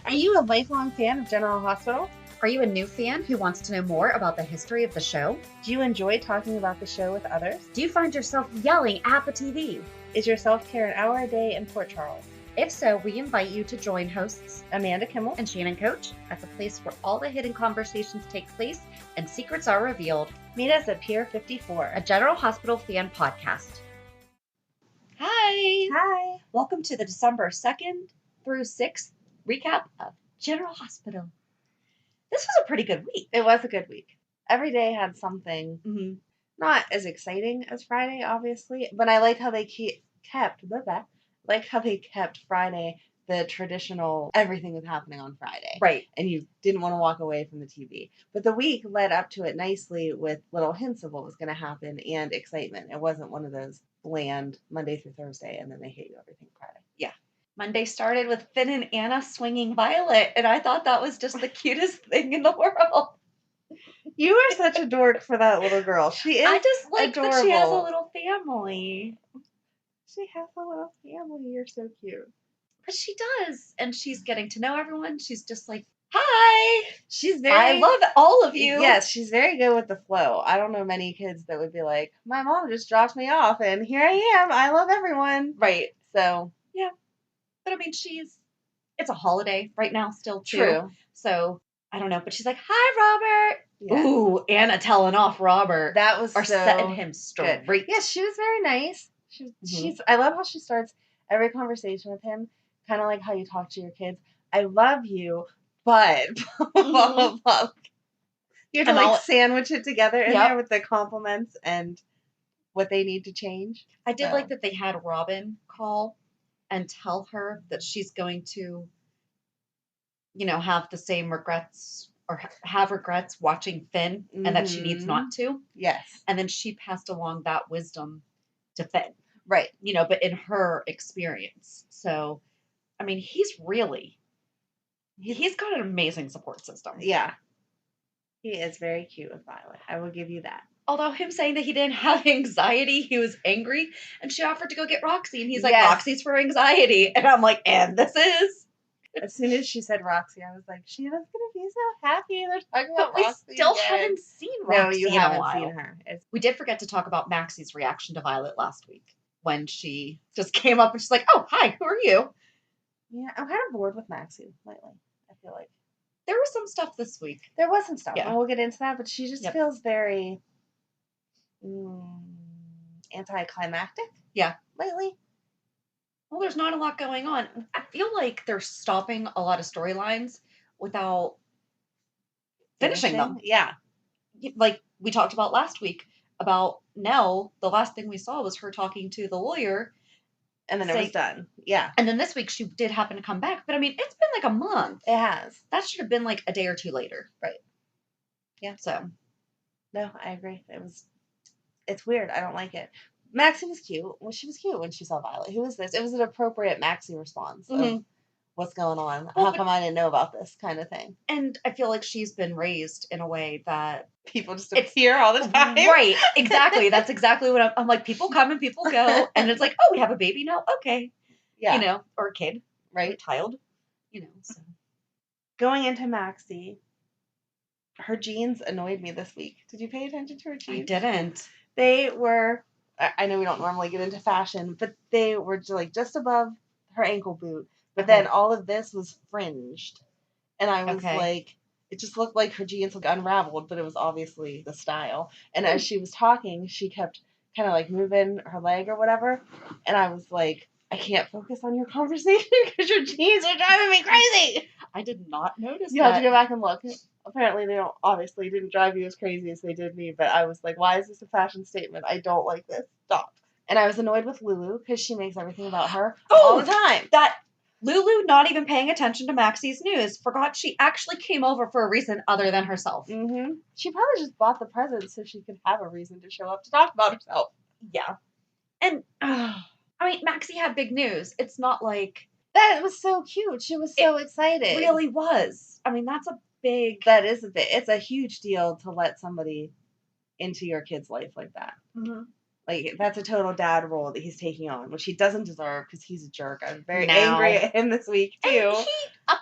Are you a lifelong fan of General Hospital? Are you a new fan who wants to know more about the history of the show? Do you enjoy talking about the show with others? Do you find yourself yelling at the TV? Is your self-care an hour a day in Port Charles? If so, we invite you to join hosts Amanda Kimmel and Shannon Coach at the place where all the hidden conversations take place and secrets are revealed. Meet us at Pier 54, a General Hospital fan podcast. Hi! Hi! Welcome to the December 2nd through 6th recap of General Hospital. This was a pretty good week. It was a good week. Every day had something. Mm-hmm. Not as exciting as Friday, obviously, but I like how they kept Friday the traditional, everything was happening on Friday. Right. And you didn't want to walk away from the TV. But the week led up to it nicely with little hints of what was going to happen and excitement. It wasn't one of those bland Monday through Thursday and then they hate you everything Friday. Yeah. Monday started with Finn and Anna swinging Violet, and I thought that was just the cutest thing in the world. You are such a dork for that little girl. She is. I just like adorable. that she has a little family. She has a little family. You're so cute. But she does. And she's getting to know everyone. She's just like, hi. I love all of you. Yes, she's very good with the flow. I don't know many kids that would be like, my mom just dropped me off and here I am. I love everyone. Right. So. Yeah. But I mean, it's a holiday right now still too. True. So, I don't know. But she's like, hi, Robert. Yeah. Ooh, Anna telling off Robert. That was setting him straight. Good. Yes, she was very nice. I love how she starts every conversation with him, kind of like how you talk to your kids. I love you, but blah, blah, blah. You have to sandwich it together in there with the compliments and what they need to change. I did like that they had Robin call and tell her that she's going to, have the same regrets or have regrets watching Finn and that she needs not to. Yes. And then she passed along that wisdom to Finn. Right. But in her experience. So, I mean, he's got an amazing support system. Yeah. He is very cute with Violet. I will give you that. Although him saying that he didn't have anxiety, he was angry, and she offered to go get Roxy, and he's like, Roxy's for anxiety. And I'm like, and this is? As soon as she said Roxy, I was like, Shannon's going to be so happy. They're talking about Roxy. We still haven't seen Roxy. No, you haven't seen her. We did forget to talk about Maxie's reaction to Violet last week when she just came up and she's like, oh, hi, who are you? Yeah, I'm kind of bored with Maxie lately, I feel like. There was some stuff this week. There was some stuff. Yeah. And we'll get into that, but she just feels very anticlimactic. Yeah. Lately. Well, there's not a lot going on. I feel like they're stopping a lot of storylines without finishing them. Yeah. Like we talked about last week about Nell, the last thing we saw was her talking to the lawyer. And then it was done. Yeah. And then this week she did happen to come back. But I mean, it's been like a month. It has. That should have been like a day or two later. Right. Yeah. So. No, I agree. It's weird. I don't like it. Maxie was cute. Well, she was cute when she saw Violet. Who is this? It was an appropriate Maxie response of what's going on. How come I didn't know about this kind of thing? And I feel like she's been raised in a way that people just appear all the time. Right. Exactly. That's exactly what I'm like. People come and people go. And it's like, oh, we have a baby now? Okay. Yeah. Or a kid. Right. Or a child. So. Going into Maxie, her jeans annoyed me this week. Did you pay attention to her jeans? I didn't. They were, I know we don't normally get into fashion, but they were just above her ankle boot. But then all of this was fringed. And I was like, it just looked like her jeans looked unraveled, but it was obviously the style. And as she was talking, she kept kind of like moving her leg or whatever. And I was like, I can't focus on your conversation because your jeans are driving me crazy. I did not notice that. You have to go back and look. Apparently they didn't drive you as crazy as they did me, but I was like, why is this a fashion statement? I don't like this. Stop. And I was annoyed with Lulu because she makes everything about her all the time. That Lulu, not even paying attention to Maxie's news, forgot she actually came over for a reason other than herself. Mm-hmm. She probably just bought the present so she could have a reason to show up to talk about herself. Yeah. And, I mean, Maxie had big news. It's not like... That was so cute. She was so excited. It really was. I mean, that's a big... That is a big... It's a huge deal to let somebody into your kid's life like that. Mm-hmm. Like, that's a total dad role that he's taking on, which he doesn't deserve because he's a jerk. I'm very angry at him this week, too. And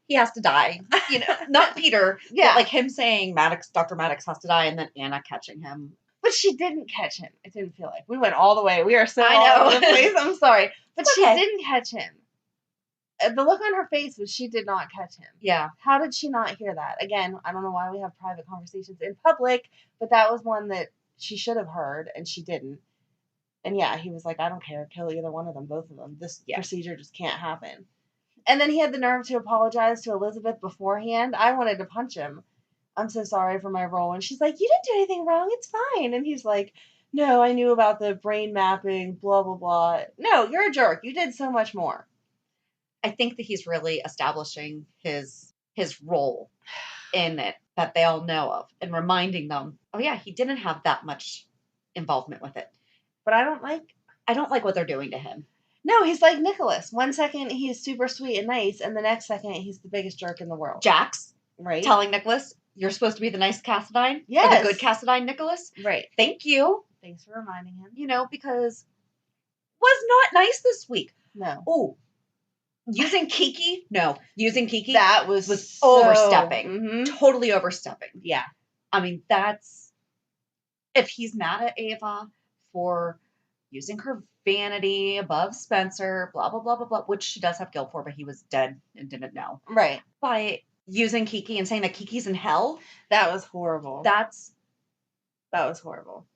he has to die. You know, not Peter. Yeah. But like him saying Dr. Maddox has to die, and then Anna catching him. But she didn't catch him. It didn't feel like. We went all the way. We are so I all know. over the place. I'm sorry. But she Okay. didn't catch him. The look on her face was she did not catch him. Yeah. How did she not hear that? Again, I don't know why we have private conversations in public, but that was one that she should have heard, and she didn't. And yeah, he was like, I don't care. Kill either one of them, both of them. This procedure just can't happen. And then he had the nerve to apologize to Elizabeth beforehand. I wanted to punch him. I'm so sorry for my role. And she's like, you didn't do anything wrong. It's fine. And he's like, no, I knew about the brain mapping, blah, blah, blah. No, you're a jerk. You did so much more. I think that he's really establishing his role in it that they all know of and reminding them, oh yeah, he didn't have that much involvement with it. But I don't like what they're doing to him. No, he's like Nikolas. One second he's super sweet and nice, and the next second he's the biggest jerk in the world. Jax, right? Telling Nikolas, you're supposed to be the nice Cassadine. Yes. Or the good Cassadine, Nikolas. Right. Thank you. Thanks for reminding him. You know, because was not nice this week. No. Oh. Using Kiki? No. Using Kiki? That was overstepping. Mm-hmm. Totally overstepping. Yeah. I mean, that's... If he's mad at Ava for using her vanity above Spencer, blah, blah, blah, blah, blah, which she does have guilt for, but he was dead and didn't know. Right. By using Kiki and saying that Kiki's in hell. That was horrible. That was horrible.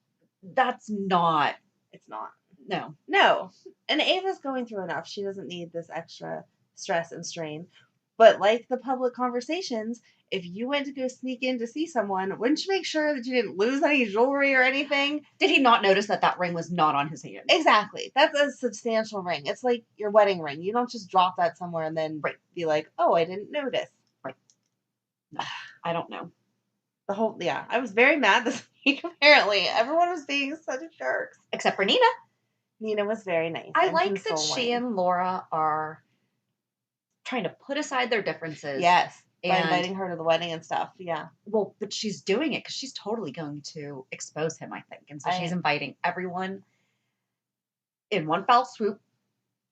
That's not... It's not. No. No. And Ava's going through enough. She doesn't need this extra stress and strain. But like the public conversations, if you went to go sneak in to see someone, wouldn't you make sure that you didn't lose any jewelry or anything? Did he not notice that ring was not on his hand? Exactly. That's a substantial ring. It's like your wedding ring. You don't just drop that somewhere and then be like, oh, I didn't notice. Right. No, I don't know. I was very mad this week, apparently. Everyone was being such jerks. Except for Nina. Nina was very nice. I like that she and Laura are trying to put aside their differences. Yes. By inviting her to the wedding and stuff. Yeah. Well, but she's doing it because she's totally going to expose him, I think. And so she's inviting everyone in one foul swoop.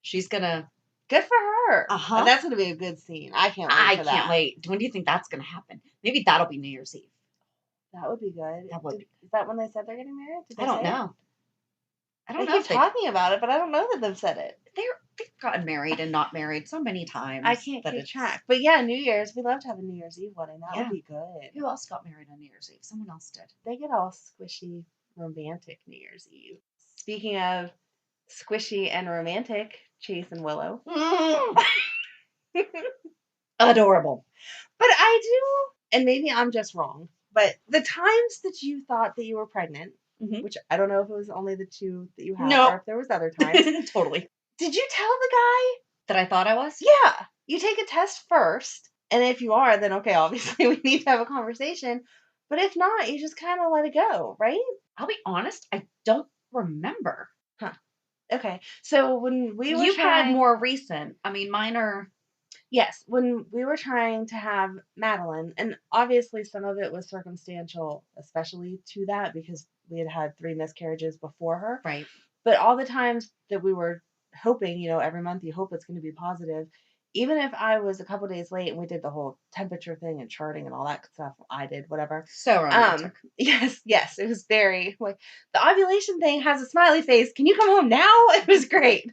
She's going to... Good for her. Uh-huh. And that's going to be a good scene. I can't wait for that. I can't wait. When do you think that's going to happen? Maybe that'll be New Year's Eve. That would be good. That would be. Is that when they said they're getting married? I don't know. I don't know. They keep talking about it, but I don't know that they've said it. They've gotten married and not married so many times. I can't keep track. But yeah, New Year's. We love to have a New Year's Eve wedding. That would be good. Who else got married on New Year's Eve? Someone else did. They get all squishy, romantic New Year's Eve. Speaking of squishy and romantic, Chase and Willow. Adorable. But I do, and maybe I'm just wrong, but the times that you thought that you were pregnant, which I don't know if it was only the two that you had, or if there was other times. Totally. Did you tell the guy that I thought I was? Yeah. You take a test first, and if you are, then okay, obviously we need to have a conversation. But if not, you just kind of let it go, right? I'll be honest, I don't remember. Huh. Okay. So when we were You've had more recent. I mean, mine are... Yes, when we were trying to have Madeline, and obviously some of it was circumstantial, especially to that, because we had 3 miscarriages before her. Right. But all the times that we were hoping, every month you hope it's going to be positive, even if I was a couple days late and we did the whole temperature thing and charting and all that stuff, I did, whatever. So romantic. Yes, it was very, like, the ovulation thing has a smiley face. Can you come home now? It was great.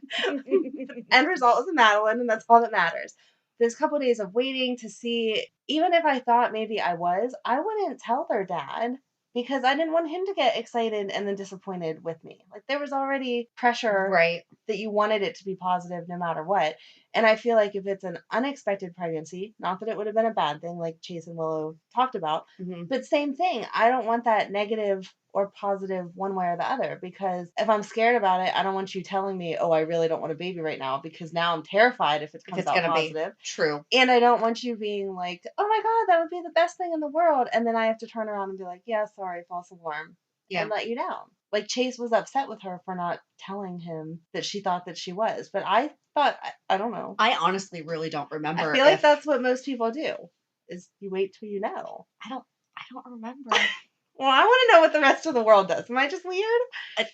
End result was a Madeline, and that's all that matters. There's a couple of days of waiting to see, even if I thought maybe I wouldn't tell their dad because I didn't want him to get excited and then disappointed with me. Like, there was already pressure that you wanted it to be positive no matter what. And I feel like if it's an unexpected pregnancy, not that it would have been a bad thing like Chase and Willow talked about, but same thing. I don't want that negative or positive one way or the other, because if I'm scared about it, I don't want you telling me, oh, I really don't want a baby right now, because now I'm terrified if it comes out positive. True. And I don't want you being like, oh my God, that would be the best thing in the world. And then I have to turn around and be like, yeah, sorry, false alarm. And let you down. Like, Chase was upset with her for not telling him that she thought that she was. But I thought, I don't know. I honestly really don't remember. I feel like that's what most people do, is you wait till you know. I don't remember. Well, I want to know what the rest of the world does. Am I just weird?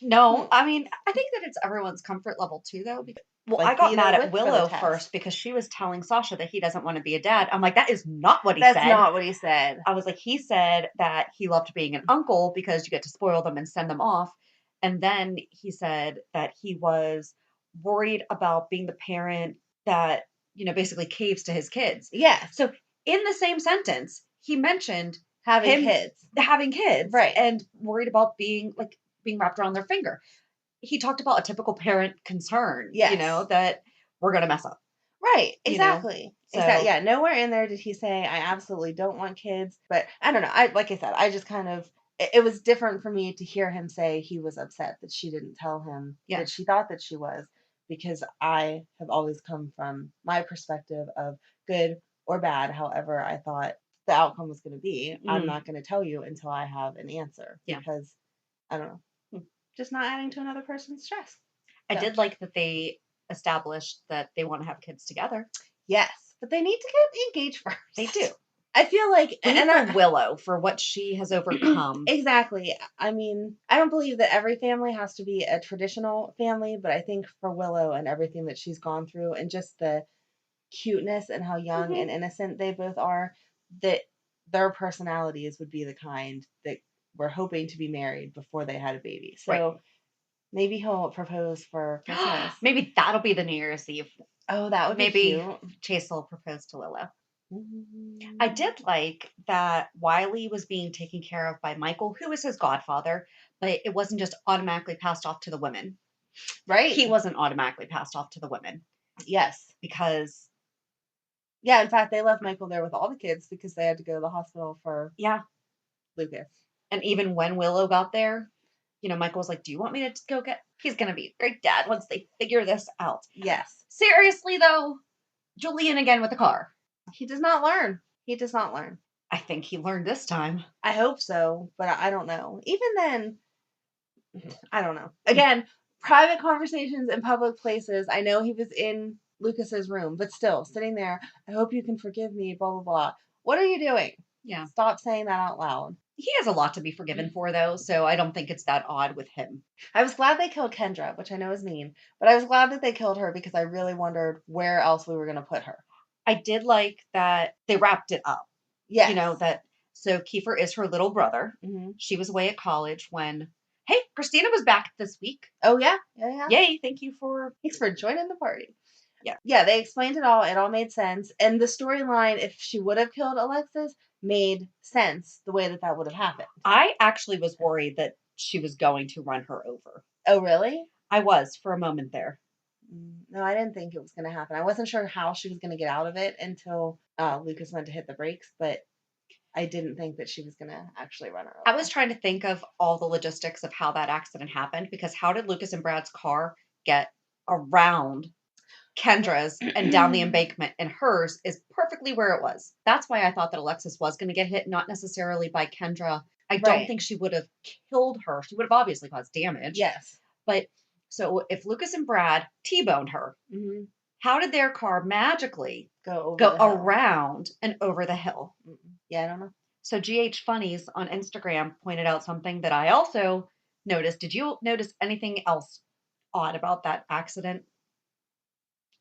No, I mean, I think that it's everyone's comfort level too, though. Well, Like, I got be there mad at with for the Willow test. first because she was telling Sasha that he doesn't want to be a dad. I'm like, that is not what he That's said. not what he said. I was like, he said that he loved being an uncle because you get to spoil them and send them off. And then he said that he was worried about being the parent that, basically caves to his kids. Yes. So in the same sentence, he mentioned Having kids. Right. And worried about being wrapped around their finger. He talked about a typical parent concern, Yes. that we're going to mess up. Right, exactly. So, yeah, nowhere in there did he say, I absolutely don't want kids. But I don't know. Like I said, I just kind of, it was different for me to hear him say he was upset that she didn't tell him that she thought that she was, because I have always come from my perspective of good or bad, however I thought the outcome was going to be. I'm not going to tell you until I have an answer, because I don't know, just not adding to another person's stress. I did like that they established that they want to have kids together. Yes, but they need to get engaged first. They do. I feel like, and Willow for what she has overcome. Exactly. I mean, I don't believe that every family has to be a traditional family, but I think for Willow and everything that she's gone through, and just the cuteness and how young and innocent they both are, that their personalities would be the kind that were hoping to be married before they had a baby. So maybe he'll propose for Christmas. Maybe that'll be the New Year's Eve. Oh, that would be cute. Chase will propose to Willow. I did like that Wiley was being taken care of by Michael, who was his godfather, but it wasn't just automatically passed off to the women. Right. He wasn't automatically passed off to the women. Yes. Because... Yeah, in fact, they left Michael there with all the kids because they had to go to the hospital for Lucas. And even when Willow got there, Michael was like, do you want me to go get... He's going to be a great dad once they figure this out. Yes. Seriously, though, Julian again with the car. He does not learn. He does not learn. I think he learned this time. I hope so, but I don't know. Even then, I don't know. Again, private conversations in public places. I know he was in Lucas's room, but still, sitting there, I hope you can forgive me, blah, blah, blah. What are you doing? Yeah. Stop saying that out loud. He has a lot to be forgiven for, though, so I don't think it's that odd with him. I was glad they killed Kendra, which I know is mean, but I was glad that they killed her because I really wondered where else we were going to put her. I did like that they wrapped it up. Yes. So Kiefer is her little brother. Mm-hmm. She was away at college when, hey, Christina was back this week. Oh, yeah. Yeah. Yay, thanks for joining the party. Yeah. Yeah, they explained it all. It all made sense. And the storyline, if she would have killed Alexis, made sense the way that would have happened. I actually was worried that she was going to run her over. Oh, really? I was for a moment there. No, I didn't think it was going to happen. I wasn't sure how she was going to get out of it until Lucas went to hit the brakes, but I didn't think that she was going to actually run her over. I was trying to think of all the logistics of how that accident happened, because how did Lucas and Brad's car get around Kendra's and down the embankment, and hers is perfectly where it was? That's why I thought that Alexis was going to get hit, not necessarily by Kendra. I don't think she would have killed her. She would have obviously caused damage. Yes. But so if Lucas and Brad T-boned her, how did their car magically go around and over the hill? Yeah, I don't know. So GH Funnies on Instagram pointed out something that I also noticed. Did you notice anything else odd about that accident?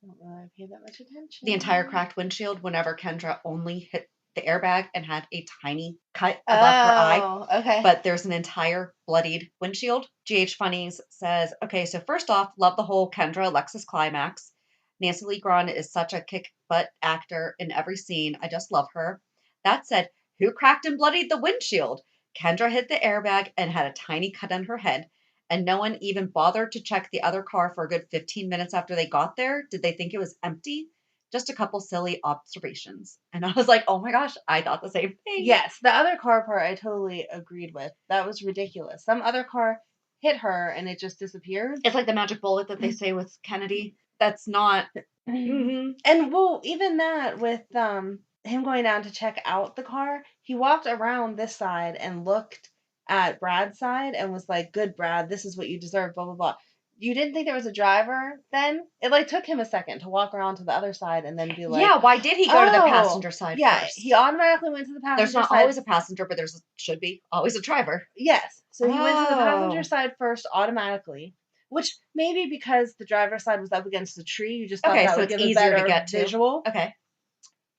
I don't really pay that much attention. The entire cracked windshield whenever Kendra only hit the airbag and had a tiny cut above her eye. Okay. But there's an entire bloodied windshield. GH Funnies says, okay, so first off, love the whole Kendra Alexis climax. Nancy Lee Grahn is such a kick-butt actor in every scene. I just love her. That said, who cracked and bloodied the windshield? Kendra hit the airbag and had a tiny cut on her head, and no one even bothered to check the other car for a good 15 minutes after they got there. Did they think it was empty? Just a couple silly observations. And I was like, oh my gosh, I thought the same thing. Yes, the other car part I totally agreed with. That was ridiculous. Some other car hit her and it just disappeared. It's like the magic bullet that they say with Kennedy. That's not... And well, even that with him going down to check out the car, he walked around this side and looked at Brad's side and was like, good, Brad, this is what you deserve, blah, blah, blah. You didn't think there was a driver then? It like took him a second to walk around to the other side and then be like, yeah, why did he go to the passenger side yeah, first? he automatically went to the passenger There's not side. always a passenger, but should be always a driver. Yes. So he went to the passenger side first automatically, which maybe because the driver's side was up against the tree, you just thought that would give a better visual. Okay.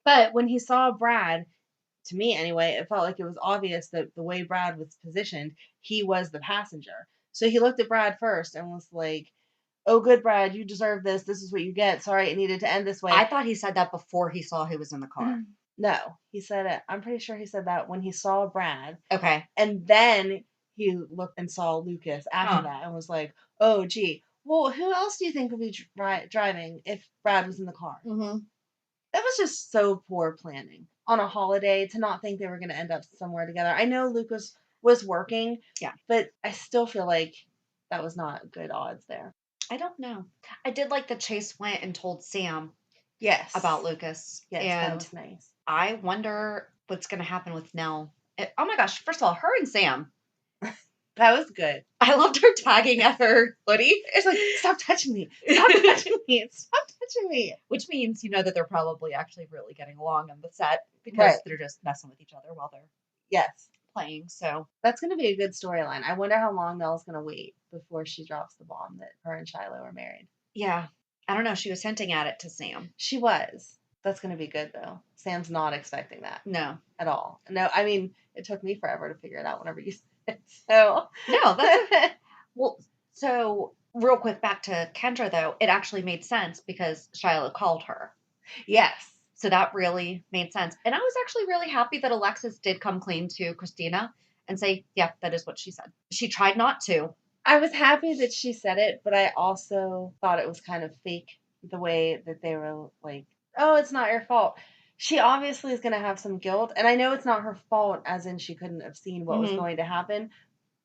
But when he saw Brad, to me anyway, it felt like it was obvious that the way Brad was positioned, he was the passenger. So he looked at Brad first and was like, oh, good, Brad, you deserve this. This is what you get. Sorry, it needed to end this way. I thought he said that before he saw who was in the car. No, he said it. I'm pretty sure he said that when he saw Brad. Okay. And then he looked and saw Lucas after that and was like, oh, gee, well, who else do you think would be driving if Brad was in the car? Mm-hmm. That was just so poor planning on a holiday to not think they were going to end up somewhere together. I know Lucas was working, but I still feel like that was not good odds there. I don't know. I did like that Chase went and told Sam about Lucas. Yes, and that was nice. I wonder what's going to happen with Nell. Oh my gosh, first of all, her and Sam. That was good. I loved her tagging at her hoodie. It's like, stop touching me. Stop touching me. Stop touching me. Which means, that they're probably actually really getting along on the set because they're just messing with each other while they're playing. So that's going to be a good storyline. I wonder how long Nell's going to wait before she drops the bomb that her and Shiloh are married. Yeah. I don't know. She was hinting at it to Sam. She was. That's going to be good, though. Sam's not expecting that. No. At all. No, I mean, it took me forever to figure it out whenever you said it. So. No, that's... Well, so real quick back to Kendra, though. It actually made sense because Shiloh called her. Yes. So that really made sense. And I was actually really happy that Alexis did come clean to Christina and say, yeah, that is what she said. She tried not to. I was happy that she said it, but I also thought it was kind of fake the way that they were like, oh, it's not your fault. She obviously is going to have some guilt. And I know it's not her fault, as in she couldn't have seen what was going to happen.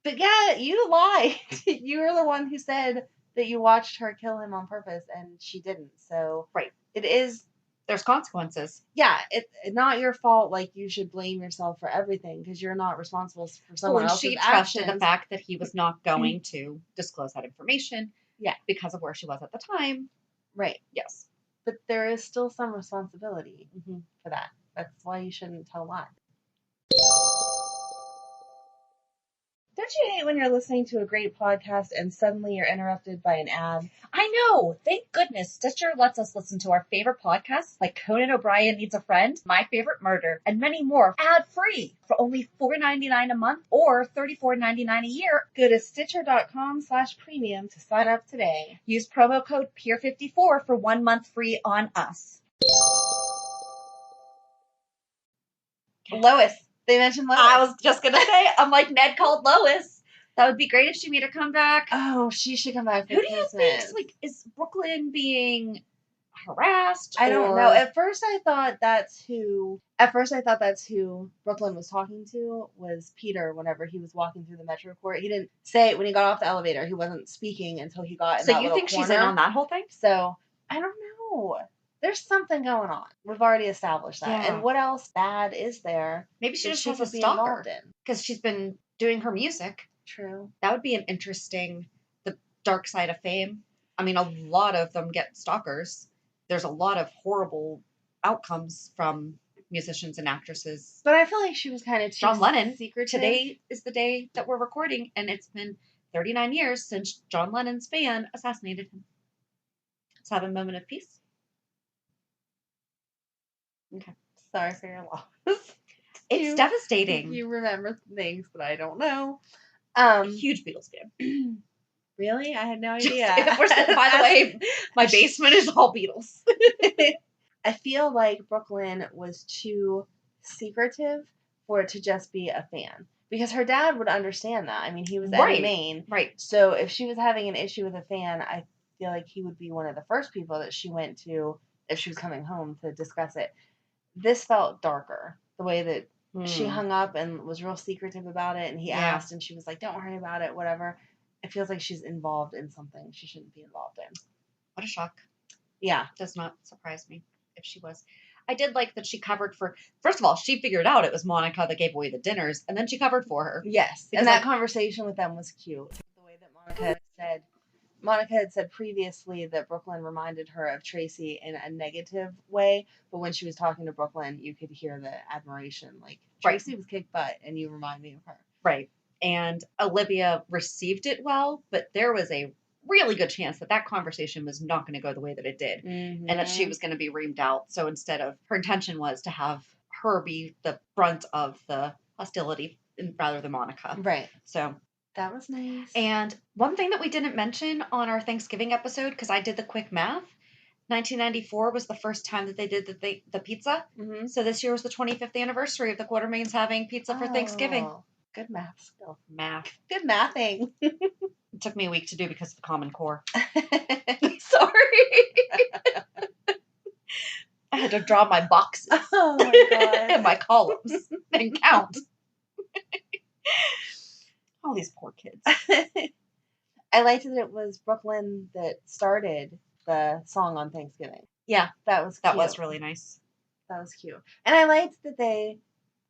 But yeah, you lied. You were the one who said that you watched her kill him on purpose, and she didn't. So it is. There's consequences. Yeah, it's not your fault. Like, you should blame yourself for everything because you're not responsible for someone else's actions. She trusted the fact that he was not going to disclose that information. Yeah. Because of where she was at the time. Right. Yes. But there is still some responsibility for that. That's why you shouldn't tell lies. Don't you hate when you're listening to a great podcast and suddenly you're interrupted by an ad? I know. Thank goodness Stitcher lets us listen to our favorite podcasts like Conan O'Brien Needs a Friend, My Favorite Murder, and many more ad-free for only $4.99 a month or $34.99 a year. Go to Stitcher.com/premium to sign up today. Use promo code Pier54 for 1 month free on us. Lois. They mentioned Lois. I was just going to say, I'm like, Ned called Lois. That would be great if she made her come back. Oh, she should come back for Who do Christmas. you think, like, is Brooklyn being harassed? I don't know. At first I thought that's who Brooklyn was talking to, was Peter whenever he was walking through the Metro Court. He didn't say it when he got off the elevator. He wasn't speaking until he got in that little corner. So you think she's in on that whole thing? So, I don't know. There's something going on. We've already established that. Yeah. And what else bad is there? Maybe she just has a stalker. Because she's been doing her music. True. That would be an interesting, the dark side of fame. I mean, a lot of them get stalkers. There's a lot of horrible outcomes from musicians and actresses. But I feel like she was kind of John Lennon. Secretive. Today is the day that we're recording, and it's been 39 years since John Lennon's fan assassinated him. Let's have a moment of peace. Okay. Sorry for your loss. It's devastating. You remember things that I don't know. Huge Beatles fan. Really? I had no idea. By the way, my basement is all Beatles. I feel like Brooklyn was too secretive for it to just be a fan. Because her dad would understand that. I mean, he was Eddie Main. Right. So if she was having an issue with a fan, I feel like he would be one of the first people that she went to if she was coming home to discuss it. This felt darker. The way that she hung up and was real secretive about it, and he asked, and she was like, don't worry about it, whatever. It feels like she's involved in something she shouldn't be involved in. What a shock. Yeah. Does not surprise me if she was. I did like that she covered for, first of all, she figured out it was Monica that gave away the dinners, and then she covered for her. Yes. And that conversation with them was cute. The way that Monica said, Monica had said previously that Brooklyn reminded her of Tracy in a negative way, but when she was talking to Brooklyn, you could hear the admiration. Like, Tracy was kick butt, and you remind me of her. Right. And Olivia received it well, but there was a really good chance that that conversation was not going to go the way that it did, and that she was going to be reamed out. So instead of, her intention was to have her be the brunt of the hostility rather than Monica. Right. So that was nice. And one thing that we didn't mention on our Thanksgiving episode, because I did the quick math, 1994 was the first time that they did the pizza. Mm-hmm. So this year was the 25th anniversary of the Quartermains having pizza for Thanksgiving. Good math skill. Math. Good mathing. It took me a week to do because of the Common Core. Sorry. I had to draw my boxes. Oh my God. And my columns and count. All these poor kids. I liked that it was Brooklyn that started the song on Thanksgiving. Yeah. That was cute. That was really nice. That was cute. And I liked that they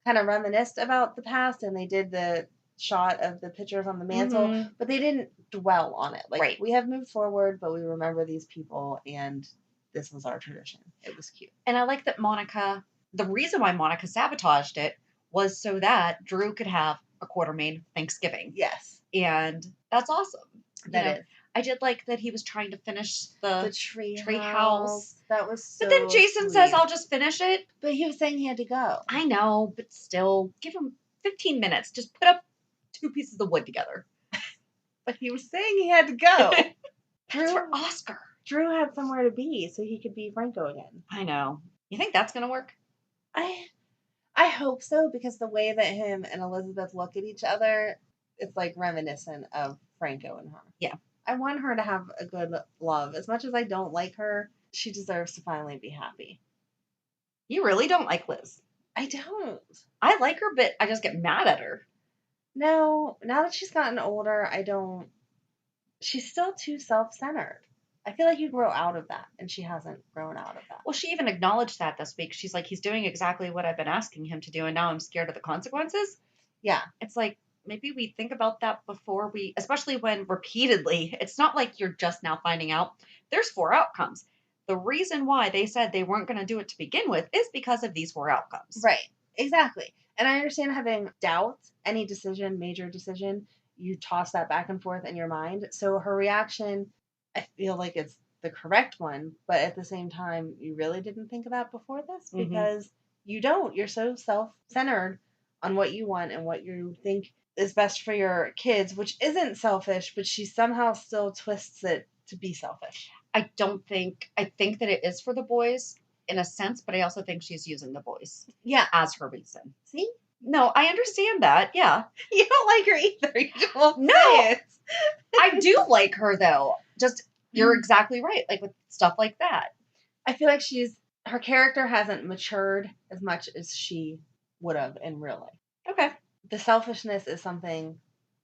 kind of reminisced about the past, and they did the shot of the pictures on the mantle, but they didn't dwell on it. Like, we have moved forward, but we remember these people, and this was our tradition. It was cute. And I like that Monica, the reason why Monica sabotaged it was so that Drew could have a Quartermain Thanksgiving. Yes. And that's awesome. That is. I did like that he was trying to finish the tree house. That was so But then Jason sweet. says, I'll just finish it. But he was saying he had to go. I know, but still, give him 15 minutes. Just put up 2 pieces of wood together. But he was saying he had to go. Drew for Oscar. Drew had somewhere to be so he could be Franco again. I know. You think that's going to work? I hope so, because the way that him and Elizabeth look at each other, it's like reminiscent of Franco and her. Yeah. I want her to have a good love. As much as I don't like her, she deserves to finally be happy. You really don't like Liz? I don't. I like her, but I just get mad at her. No, now that she's gotten older, I don't. She's still too self-centered. I feel like you grow out of that, and she hasn't grown out of that. Well, she even acknowledged that this week. She's like, he's doing exactly what I've been asking him to do, and now I'm scared of the consequences. Yeah. It's like, maybe we think about that before we, especially when repeatedly, it's not like you're just now finding out. There's 4 outcomes. The reason why they said they weren't going to do it to begin with is because of these 4 outcomes. Right. Exactly. And I understand having doubts, any decision, major decision, you toss that back and forth in your mind. So her reaction, I feel like it's the correct one, but at the same time, you really didn't think of that before this, because you don't. You're so self-centered on what you want and what you think is best for your kids, which isn't selfish, but she somehow still twists it to be selfish. I think that it is for the boys in a sense, but I also think she's using the boys. Yeah. As her reason. See? No, I understand that. Yeah. You don't like her either. You won't No. say it. I do like her though. Just, you're exactly right. Like with stuff like that. I feel like her character hasn't matured as much as she would have in real life. Okay. The selfishness is something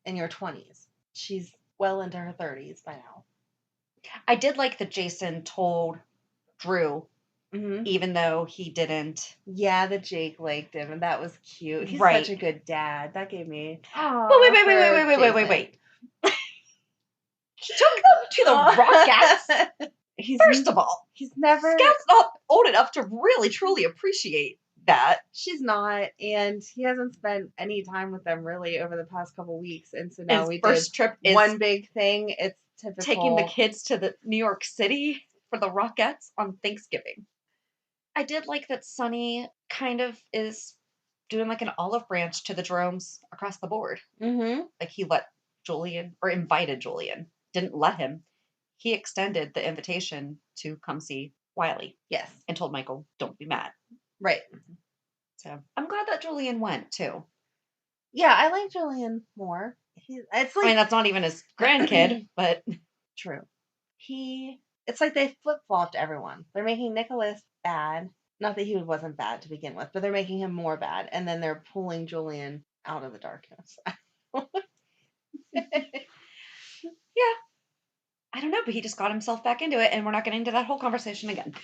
in your 20s. She's well into her 30s by now. I did like that Jason told Drew, even though he didn't. Yeah, that Jake liked him, and that was cute. He's right. such a good dad. That gave me. But wait. He took them to the Rockettes. First of all, he's never. Scout's not old enough to really truly appreciate that. She's not, and he hasn't spent any time with them really over the past couple weeks. And so now His first trip is one big thing. It's typical. Taking the kids to the New York City for the Rockettes on Thanksgiving. I did like that Sonny kind of is doing like an olive branch to the Jeromes across the board. Like he let Julian, or invited Julian, didn't let him. He extended the invitation to come see Wiley. Yes. And told Michael, don't be mad. Right. So I'm glad that Julian went too. Yeah, I like Julian more. It's like, I mean, that's not even his grandkid, but true. It's like they flip-flopped everyone. They're making Nikolas bad. Not that he wasn't bad to begin with, but they're making him more bad. And then they're pulling Julian out of the darkness. Yeah. I don't know, but he just got himself back into it, and we're not getting into that whole conversation again.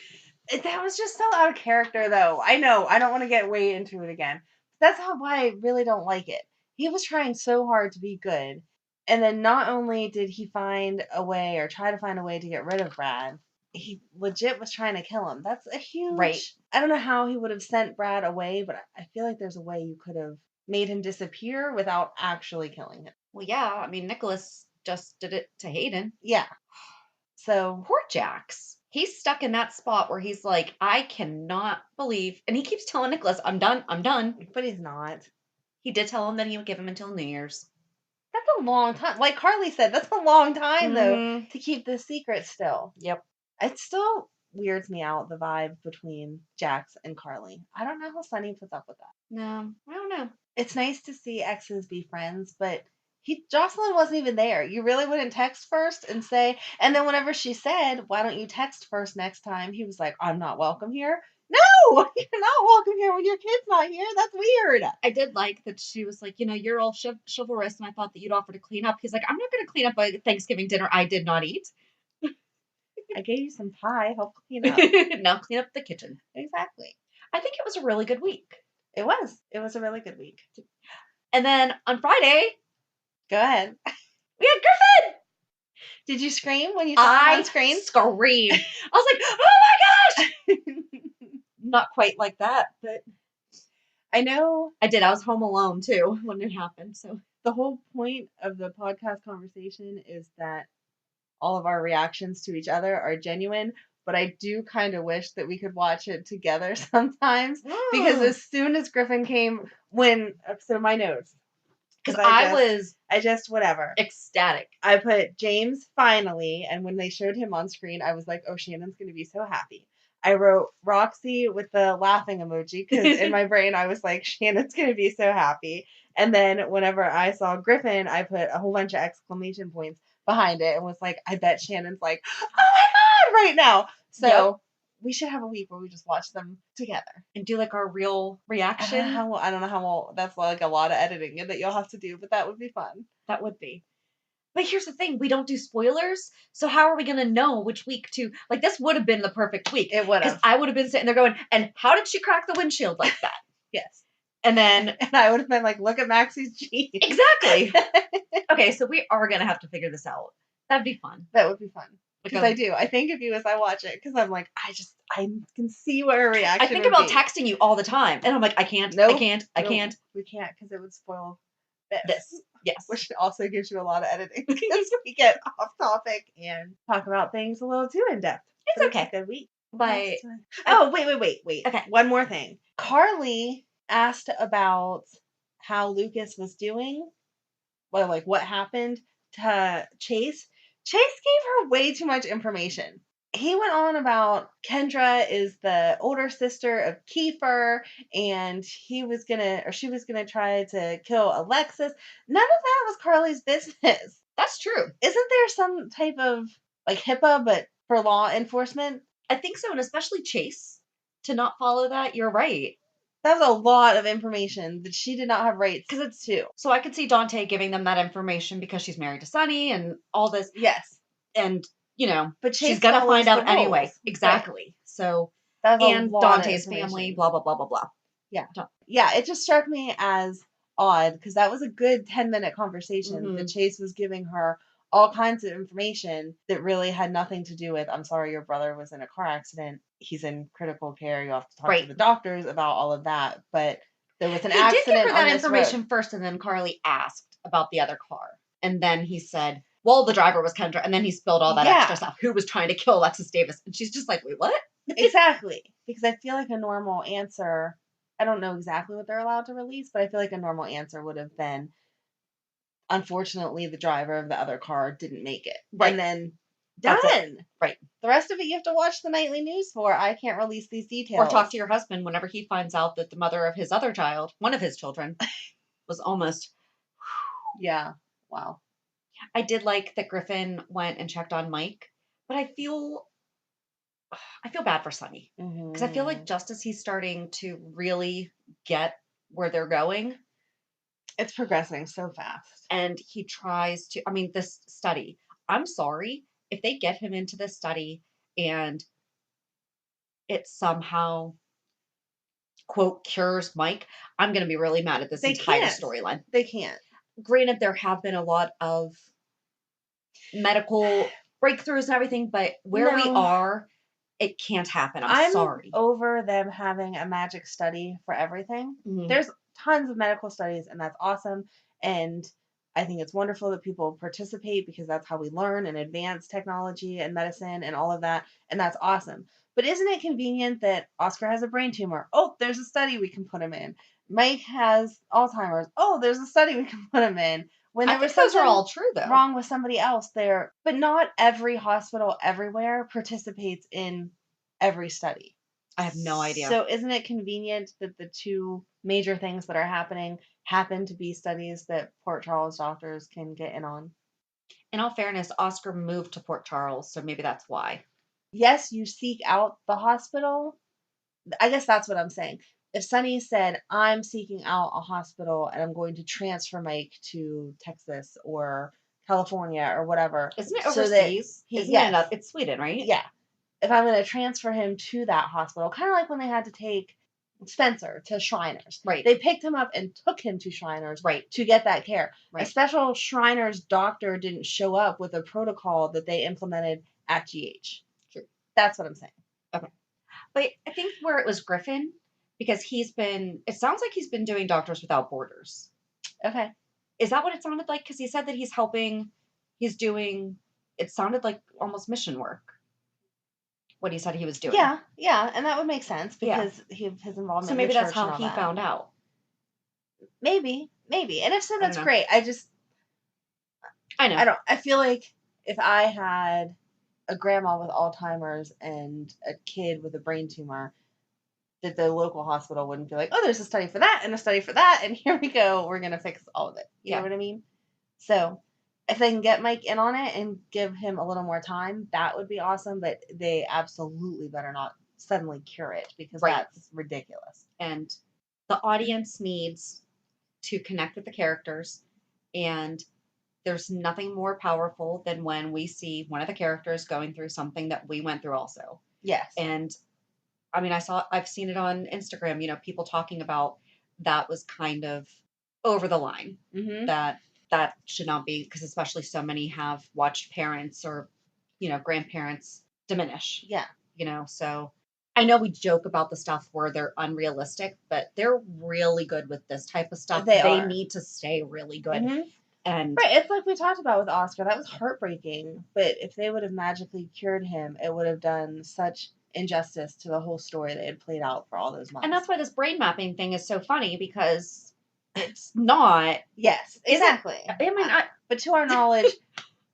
That was just so out of character, though. I know. I don't want to get way into it again. That's why I really don't like it. He was trying so hard to be good, And then not only did he find a way or try to find a way to get rid of Brad, he legit was trying to kill him. That's a huge. Right. I don't know how he would have sent Brad away, but I feel like there's a way you could have made him disappear without actually killing him. Well, yeah. I mean, Nikolas just did it to Hayden. Yeah. So poor Jax. He's stuck in that spot where he's like, I cannot believe, and he keeps telling Nikolas, I'm done, I'm done. But he's not. He did tell him that he would give him until New Year's. That's a long time. Like Carly said, that's a long time though to keep this secret still. Yep. It still weirds me out, the vibe between Jax and Carly. I don't know how Sunny puts up with that. No, I don't know. It's nice to see exes be friends, but Jocelyn wasn't even there. You really wouldn't text first and say, and then whenever she said, why don't you text first next time? He was like, I'm not welcome here. No, you're not welcome here when your kid's not here. That's weird. I did like that she was like, you're all chivalrous, and I thought that you'd offer to clean up. He's like, I'm not going to clean up a Thanksgiving dinner I did not eat. I gave you some pie. Help clean up. Now clean up the kitchen. Exactly. I think it was a really good week. It was. It was a really good week. And then on Friday, go ahead. We had Griffin. Did you scream when you saw him on screen? Screamed. I was like, oh my gosh. Not quite like that, but I know. I did. I was home alone too when it happened. So the whole point of the podcast conversation is that all of our reactions to each other are genuine, but I do kind of wish that we could watch it together sometimes because as soon as Griffin came, so my notes. Because I just whatever. Ecstatic. I put James finally, and when they showed him on screen, I was like, oh, Shannon's going to be so happy. I wrote Roxy with the laughing emoji because in my brain I was like, Shannon's going to be so happy. And then whenever I saw Griffin, I put a whole bunch of exclamation points behind it and was like, I bet Shannon's like, oh my God, right now. So we should have a week where we just watch them together and do like our real reaction. I don't know how that's like a lot of editing that you'll have to do, but that would be fun. That would be. But here's the thing, we don't do spoilers, so how are we going to know which week to, like, this would have been the perfect week. It would have. Because I would have been sitting there going, and how did she crack the windshield like that? Yes. And then... And I would have been like, look at Maxie's jeans. Exactly. Okay, so we are going to have to figure this out. That'd be fun. That would be fun. Because I do. I think of you as I watch it, because I'm like, I can see what her reaction I think about texting you all the time, and I'm like, I can't, nope, I can't. We can't, because it would spoil this. Yes. Which also gives you a lot of editing because we get off topic and talk about things a little too in depth. It's okay. It's a good week. But oh, wait. Okay. One more thing. Carly asked about how Lucas was doing. Well, like what happened to Chase. Chase gave her way too much information. He went on about Kendra is the older sister of Kiefer, and she was gonna try to kill Alexis. None of that was Carly's business. That's true. Isn't there some type of like HIPAA, but for law enforcement? I think so, and especially Chase to not follow that. You're right. That was a lot of information that she did not have rights because it's two. So I could see Dante giving them that information because she's married to Sonny and all this. Yes, and. But she's gonna find out anyway. Exactly. Right. So and Dante's family, blah blah blah blah blah. Yeah, yeah. It just struck me as odd because that was a good 10-minute conversation that Chase was giving her all kinds of information that really had nothing to do with. I'm sorry, your brother was in a car accident. He's in critical care. You have to talk to the doctors about all of that. But there was an accident. He did give her that information first, and then Carly asked about the other car, and then he said. Well, the driver was Kendra, and then he spilled all that extra stuff. Who was trying to kill Alexis Davis? And she's just like, wait, what? Exactly. Because I feel like a normal answer, I don't know exactly what they're allowed to release, but I feel like a normal answer would have been, unfortunately, the driver of the other car didn't make it. Right. And then done. Right. The rest of it you have to watch the nightly news for. I can't release these details. Or talk to your husband whenever he finds out that the mother of his other child, one of his children, was almost. Yeah. Wow. I did like that Griffin went and checked on Mike, but I feel bad for Sonny because I feel like just as he's starting to really get where they're going, it's progressing so fast. And he tries to, this study, I'm sorry, if they get him into this study and it somehow, quote, cures Mike, I'm going to be really mad at this entire storyline. They can't. granted, there have been a lot of medical breakthroughs and everything, but where we No. are, it can't happen. I'm sorry. over them having a magic study for everything. Mhm. There's tons of medical studies, and that's awesome. And I think it's wonderful that people participate because that's how we learn and advance technology and medicine and all of that. And that's awesome. But isn't it convenient that Oscar has a brain tumor? Oh, there's a study we can put him in. Mike has Alzheimer's. Oh, there's a study we can put him in. When I there was think those are something all true, though. wrong with somebody else there, but not every hospital everywhere participates in every study. I have no idea. So isn't it convenient that the two major things that are happening happen to be studies that Port Charles doctors can get in on? In all fairness, Oscar moved to Port Charles, so maybe that's why. Yes, you seek out the hospital. I guess that's what I'm saying. If Sunny said, I'm seeking out a hospital and I'm going to transfer Mike to Texas or California or whatever. Isn't it so overseas? That Isn't yes, it? It's Sweden, right? Yeah. If I'm going to transfer him to that hospital, kind of like when they had to take Spencer to Shriners. Right. They picked him up and took him to Shriners right. to get that care. Right. A special Shriners doctor didn't show up with a protocol that they implemented at GH. True. That's what I'm saying. Okay. But I think where it was Griffin, because it sounds like he's been doing Doctors Without Borders. Okay. Is that what it sounded like? Because he said that it sounded like almost mission work. What he said he was doing. Yeah, and that would make sense because his involvement. So maybe that's how he found out. Maybe, and if so, that's great. I know. I feel like if I had a grandma with Alzheimer's and a kid with a brain tumor, that the local hospital wouldn't be like, oh, there's a study for that and a study for that, and here we go, we're gonna fix all of it. You know what I mean? So if they can get Mike in on it and give him a little more time, that would be awesome. But they absolutely better not suddenly cure it because that's ridiculous. And the audience needs to connect with the characters, and there's nothing more powerful than when we see one of the characters going through something that we went through also. Yes. And I mean, I've seen it on Instagram, people talking about that was kind of over the line. Mm-hmm. That should not be, because especially so many have watched parents or, grandparents diminish. Yeah. So I know we joke about the stuff where they're unrealistic, but they're really good with this type of stuff. They need to stay really good. Mm-hmm. And it's like we talked about with Oscar. That was heartbreaking. But if they would have magically cured him, it would have done such injustice to the whole story that had played out for all those months. And that's why this brain mapping thing is so funny, because it's not. Yes, exactly. But to our knowledge,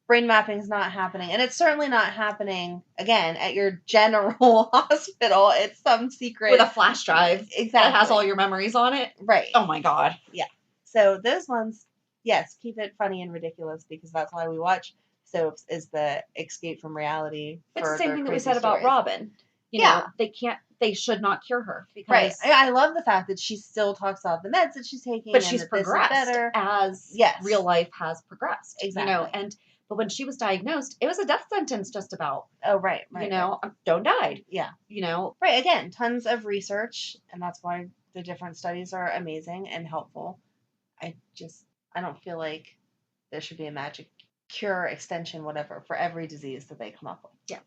brain mapping is not happening. And it's certainly not happening, again, at your general hospital. It's some secret. With a flash drive. Exactly. That has all your memories on it. Right. Oh my God. Yeah. So those ones, yes, keep it funny and ridiculous because that's why we watch soaps, is the escape from reality. It's the same thing that we said about Robin. They should not cure her. Because right. I love the fact that she still talks about the meds that she's taking. But she's progressed better as real life has progressed. Exactly. But when she was diagnosed, it was a death sentence just about. Oh, right. Don't die. Yeah. Right. Again, tons of research, and that's why the different studies are amazing and helpful. I don't feel like there should be a magic cure, extension, whatever, for every disease that they come up with. Yeah.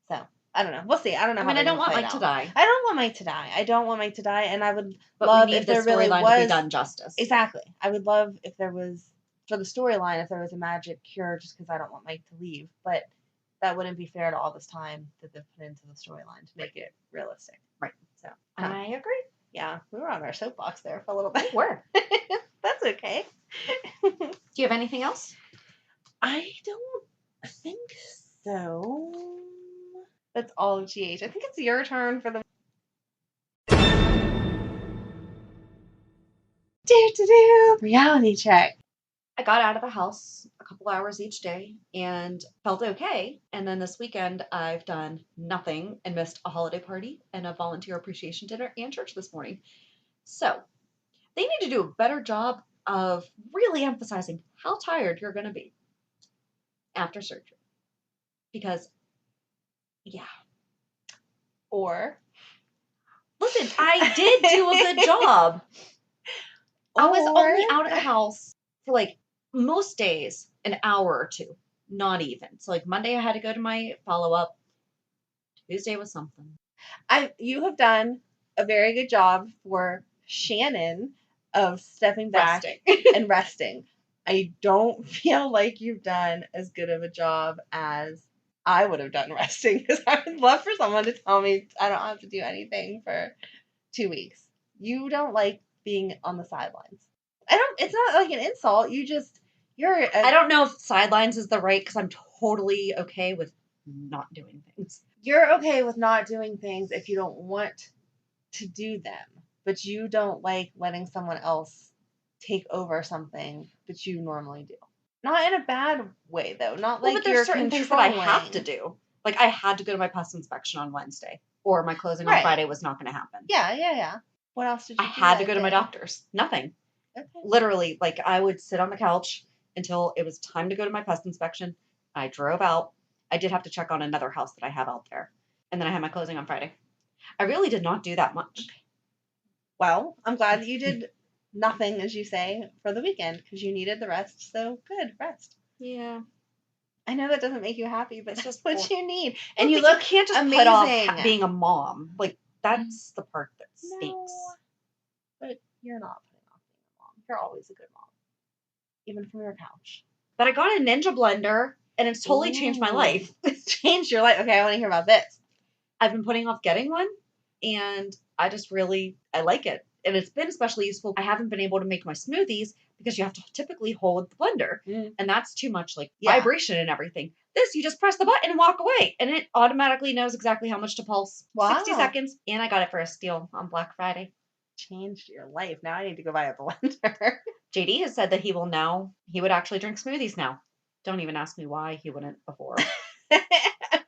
So, I don't know. We'll see. I don't know. I don't want Mike to die. I don't want Mike to die. I don't want Mike to die, and I would love if there really was to be done justice. Exactly. I would love if there was, for the storyline, if there was a magic cure, just because I don't want Mike to leave. But that wouldn't be fair to all this time that they've put into the storyline to make it realistic. Right. So I agree. Yeah, we were on our soapbox there for a little bit. We were. That's okay. Do you have anything else? I don't think so. That's all of GH. I think it's your turn for the reality check. I got out of the house a couple hours each day and felt okay. And then this weekend, I've done nothing and missed a holiday party and a volunteer appreciation dinner and church this morning. So they need to do a better job of really emphasizing how tired you're going to be after surgery. Because, yeah. Or, listen, I did do a good job. I was only out of the house for like most days, an hour or two, not even. So like Monday, I had to go to my follow up. Tuesday was something. You have done a very good job for Shannon of stepping back and resting. I don't feel like you've done as good of a job as I would have done resting, because I would love for someone to tell me I don't have to do anything for 2 weeks. You don't like being on the sidelines. It's not like an insult. I don't know if sidelines is the right, because I'm totally okay with not doing things. You're okay with not doing things if you don't want to do them, but you don't like letting someone else take over something that you normally do. Not in a bad way, though. Not like but there's certain things that I have to do. Like I had to go to my pest inspection on Wednesday, or my closing on Friday was not going to happen. Yeah. What else did you do? I had to go to my doctor's. Nothing. Okay. Literally, like I would sit on the couch until it was time to go to my pest inspection. I drove out. I did have to check on another house that I have out there. And then I had my closing on Friday. I really did not do that much. Well, I'm glad that you did nothing, as you say, for the weekend, because you needed the rest. So good, rest. Yeah. I know that doesn't make you happy, but it's just what you need. And you can't just amazing. Put off being a mom. Like that's the part that stinks. No, but you're not putting off being a mom. You're always a good mom, even from your couch. But I got a Ninja blender, and it's totally changed my life. It's changed your life. Okay, I want to hear about this. I've been putting off getting one, and I like it. And it's been especially useful. I haven't been able to make my smoothies because you have to typically hold the blender. And that's too much vibration and everything. This, you just press the button and walk away. And it automatically knows exactly how much to pulse. Wow. 60 seconds. And I got it for a steal on Black Friday. Changed your life. Now I need to go buy a blender. JD has said that he would actually drink smoothies now. Don't even ask me why he wouldn't before.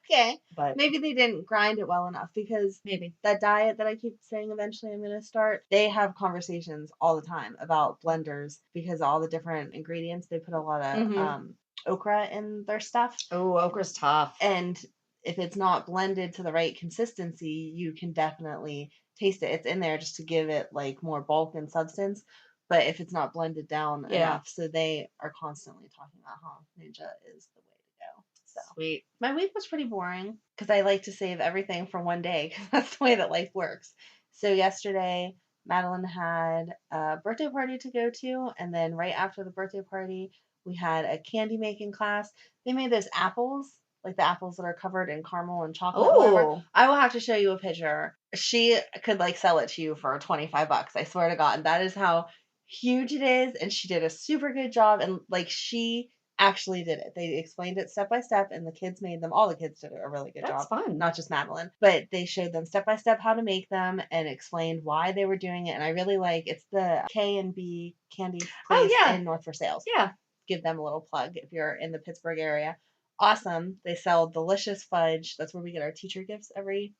Okay. But maybe they didn't grind it well enough, because maybe that diet that I keep saying eventually I'm going to start, they have conversations all the time about blenders, because all the different ingredients, they put a lot of okra in their stuff. Oh, okra's tough. And if it's not blended to the right consistency, you can definitely taste it. It's in there just to give it like more bulk and substance. But if it's not blended down enough, so they are constantly talking about how Ninja is the way to go. So sweet. My week was pretty boring, because I like to save everything for one day, because that's the way that life works. So yesterday, Madeline had a birthday party to go to, and then right after the birthday party, we had a candy making class. They made those apples, like the apples that are covered in caramel and chocolate. Oh, I will have to show you a picture. She could sell it to you for $25. I swear to God. That is how huge it is, and she did a super good job, and she actually did it. They explained it step by step, and the kids made them. All the kids did a really good job. That's fun. Not just Madeline, but they showed them step by step how to make them and explained why they were doing it. And I really it's the K&B candy place in North Versailles. Yeah. Give them a little plug if you're in the Pittsburgh area. Awesome. They sell delicious fudge. That's where we get our teacher gifts every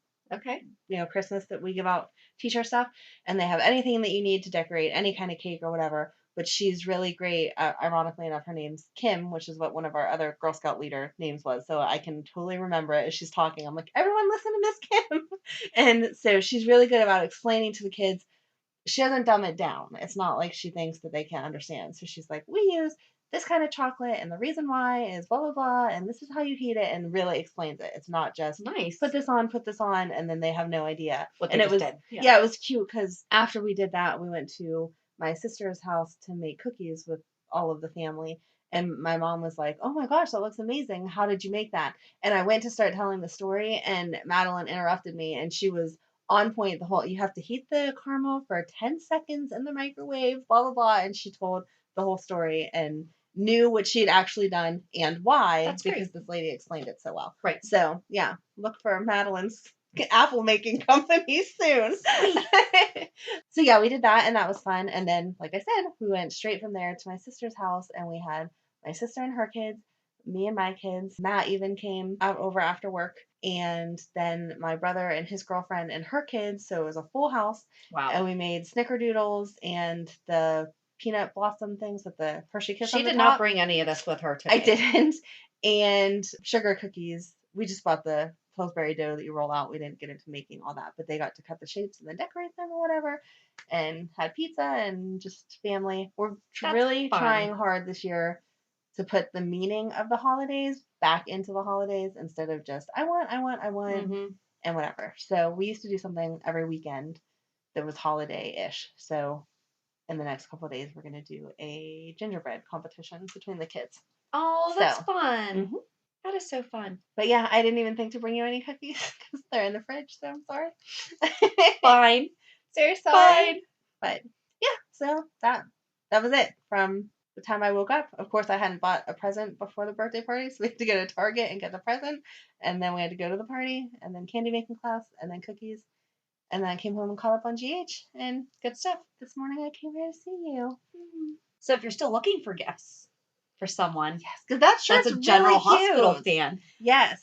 Christmas, that we give out teacher stuff. And they have anything that you need to decorate, any kind of cake or whatever. But she's really great. Ironically enough, her name's Kim, which is what one of our other Girl Scout leader names was. So I can totally remember it as she's talking. I'm like, everyone listen to Miss Kim. And so she's really good about explaining to the kids. She doesn't dumb it down. It's not like she thinks that they can't understand. So she's like, we use this kind of chocolate, and the reason why is blah, blah, blah, and this is how you heat it, and really explains it. It's not just, put this on, and then they have no idea. And it was, it was cute, because after we did that, we went to my sister's house to make cookies with all of the family. And my mom was like, oh my gosh, that looks amazing. How did you make that? And I went to start telling the story, and Madeline interrupted me, and she was on point. You have to heat the caramel for 10 seconds in the microwave, blah, blah, blah. And she told the whole story and knew what she had actually done and why. That's because this lady explained it so well. Right. So yeah, look for Madeline's apple making company soon. So yeah, we did that, and that was fun. And then, like I said, we went straight from there to my sister's house, and we had my sister and her kids, me and my kids. Matt even came out over after work, and then my brother and his girlfriend and her kids. So it was a full house. Wow. And we made snickerdoodles and the peanut blossom things with the Hershey Kiss on the top. She did not bring any of this with her today. I didn't. And sugar cookies. We just bought the Pillsbury dough that you roll out. We didn't get into making all that, but they got to cut the shapes and then decorate them or whatever, and had pizza and just family. We're really trying hard this year to put the meaning of the holidays back into the holidays instead of just I want, and whatever. So we used to do something every weekend that was holiday-ish. So in the next couple of days, we're going to do a gingerbread competition between the kids. Oh, that's fun. Mm-hmm. That is so fun. But yeah, I didn't even think to bring you any cookies because they're in the fridge, so I'm sorry. Fine. So you're sorry. Fine. But yeah, so that was it from the time I woke up. Of course, I hadn't bought a present before the birthday party, so we had to go to Target and get the present, and then we had to go to the party, and then candy making class, and then cookies. And then I came home and caught up on GH and good stuff. This morning I came here to see you. So if you're still looking for gifts for someone, yes, because that's a General really Hospital fan. Yes.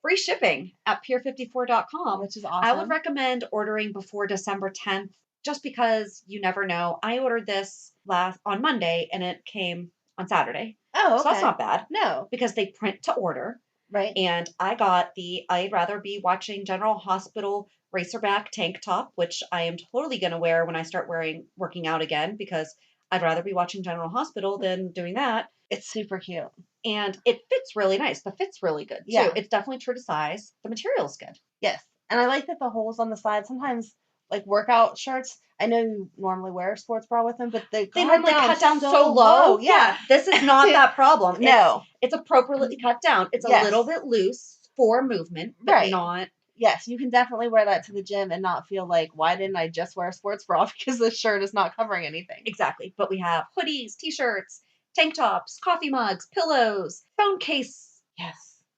Free shipping at pier54.com. Which is awesome. I would recommend ordering before December 10th, just because you never know. I ordered this on Monday and it came on Saturday. Oh, okay. So that's not bad. No. Because they print to order. Right. And I got I'd rather be watching General Hospital Racerback tank top, which I am totally going to wear when I start working out again, because I'd rather be watching General Hospital than doing that. It's super cute. And it fits really nice. The fit's really good, too. Yeah. It's definitely true to size. The material's good. Yes. And I like that the holes on the side, sometimes, like workout shirts, I know you normally wear a sports bra with them, but they normally cut down so low. Yeah. This is not that problem. No. It's appropriately cut down. It's a little bit loose for movement, but not... Yes, you can definitely wear that to the gym and not feel like, why didn't I just wear a sports bra because the shirt is not covering anything. Exactly. But we have hoodies, t-shirts, tank tops, coffee mugs, pillows, phone case,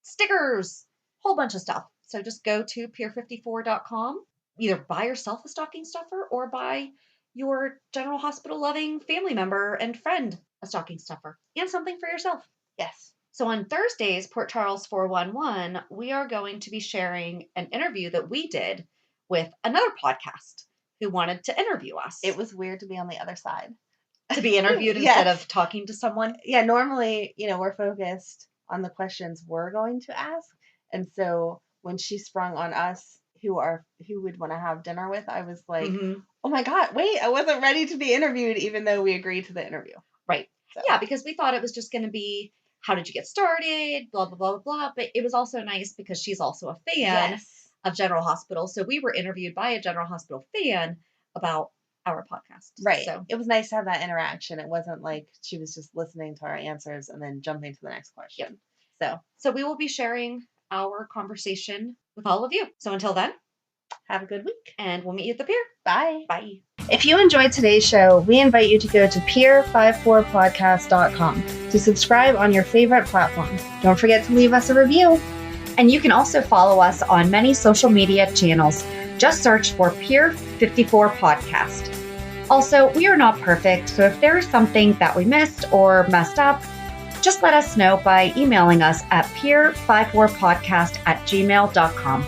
stickers, whole bunch of stuff. So just go to pier54.com, either buy yourself a stocking stuffer or buy your General Hospital loving family member and friend a stocking stuffer and something for yourself. Yes. So on Thursdays, Port Charles 411, we are going to be sharing an interview that we did with another podcast who wanted to interview us. It was weird to be on the other side. To be interviewed instead of talking to someone? Yeah, normally, we're focused on the questions we're going to ask. And so when she sprung on us who would want to have dinner with, I was like, oh my God, wait, I wasn't ready to be interviewed even though we agreed to the interview. Right. So. Yeah, because we thought it was just going to be, how did you get started? Blah, blah, blah, blah, blah. But it was also nice because she's also a fan of General Hospital. So we were interviewed by a General Hospital fan about our podcast. Right. So it was nice to have that interaction. It wasn't like she was just listening to our answers and then jumping to the next question. Yep. So we will be sharing our conversation with all of you. So until then, have a good week. And we'll meet you at the pier. Bye. Bye. If you enjoyed today's show, we invite you to go to pier54podcast.com to subscribe on your favorite platform. Don't forget to leave us a review. And you can also follow us on many social media channels. Just search for Pier54 Podcast. Also, we are not perfect, so if there is something that we missed or messed up, just let us know by emailing us at pier54podcast@gmail.com.